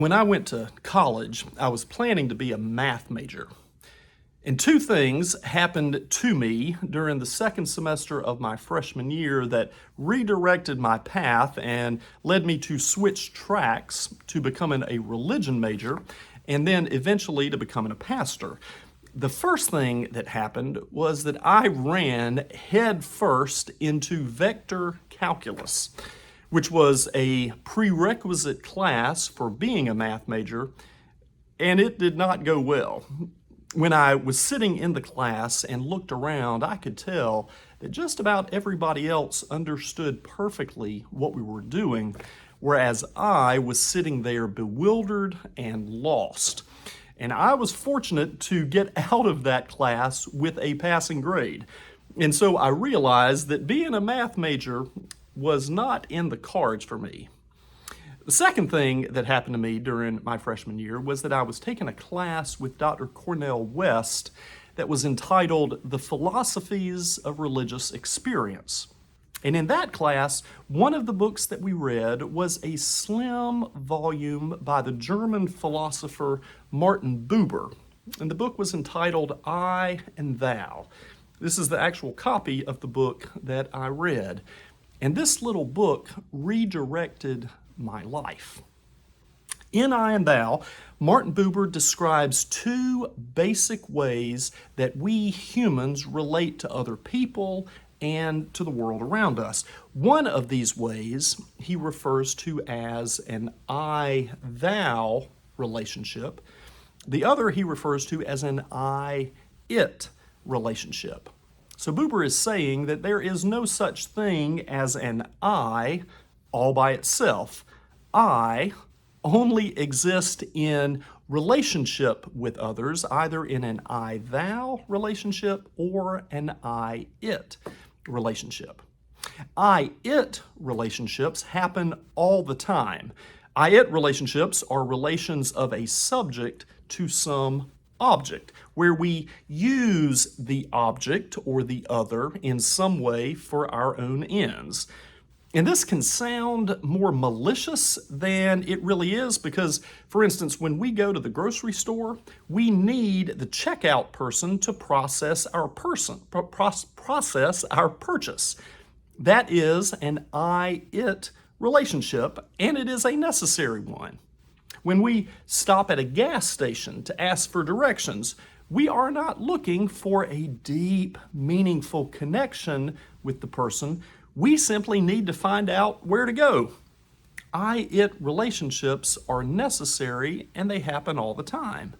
When I went to college, I was planning to be a math major. And two things happened to me during the second semester of my freshman year that redirected my path and led me to switch tracks to becoming a religion major and then eventually to becoming a pastor. The first thing that happened was that I ran head first into vector calculus, which was a prerequisite class for being a math major, and it did not go well. When I was sitting in the class and looked around, I could tell that just about everybody else understood perfectly what we were doing, whereas I was sitting there bewildered and lost. And I was fortunate to get out of that class with a passing grade. And so I realized that being a math major was not in the cards for me. The second thing that happened to me during my freshman year was that I was taking a class with Dr. Cornell West that was entitled The Philosophies of Religious Experience. And in that class, one of the books that we read was a slim volume by the German philosopher Martin Buber. And the book was entitled I and Thou. This is the actual copy of the book that I read. And this little book redirected my life. In I and Thou, Martin Buber describes two basic ways that we humans relate to other people and to the world around us. One of these ways he refers to as an I-thou relationship. The other he refers to as an I-it relationship. So Buber is saying that there is no such thing as an I all by itself. I only exist in relationship with others, either in an I-thou relationship or an I-it relationship. I-it relationships happen all the time. I-it relationships are relations of a subject to some object, where we use the object or the other in some way for our own ends. And this can sound more malicious than it really is because, for instance, when we go to the grocery store, we need the checkout person to process our purchase. That is an I-it relationship, and it is a necessary one. When we stop at a gas station to ask for directions, we are not looking for a deep, meaningful connection with the person. We simply need to find out where to go. I-it relationships are necessary and they happen all the time.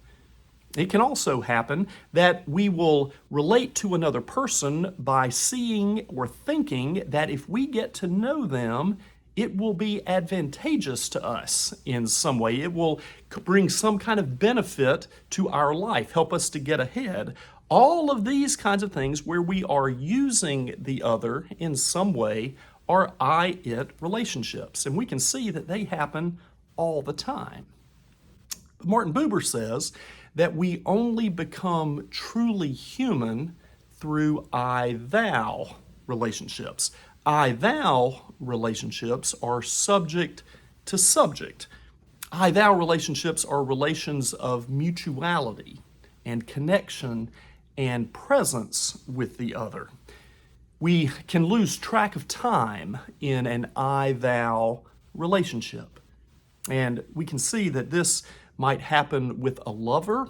It can also happen that we will relate to another person by seeing or thinking that if we get to know them, it will be advantageous to us in some way. It will bring some kind of benefit to our life, help us to get ahead. All of these kinds of things where we are using the other in some way are I-it relationships. And we can see that they happen all the time. Martin Buber says that we only become truly human through I-thou relationships. I-thou relationships are subject to subject. I-thou relationships are relations of mutuality and connection and presence with the other. We can lose track of time in an I-thou relationship. And we can see that this might happen with a lover.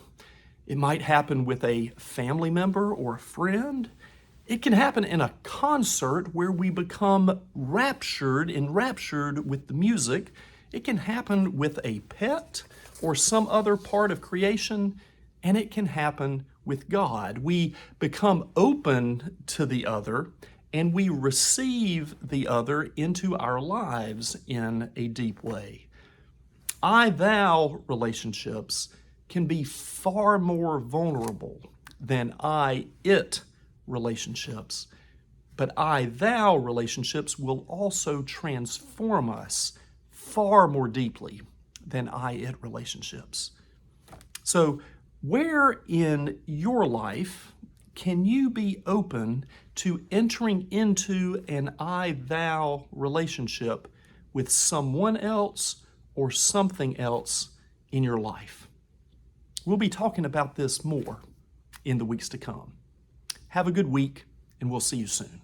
It might happen with a family member or a friend. It can happen in a concert where we become enraptured with the music. It can happen with a pet or some other part of creation, and it can happen with God. We become open to the other, and we receive the other into our lives in a deep way. I-thou relationships can be far more vulnerable than I-it relationships, but I-thou relationships will also transform us far more deeply than I-it relationships. So where in your life can you be open to entering into an I-thou relationship with someone else or something else in your life? We'll be talking about this more in the weeks to come. Have a good week, and we'll see you soon.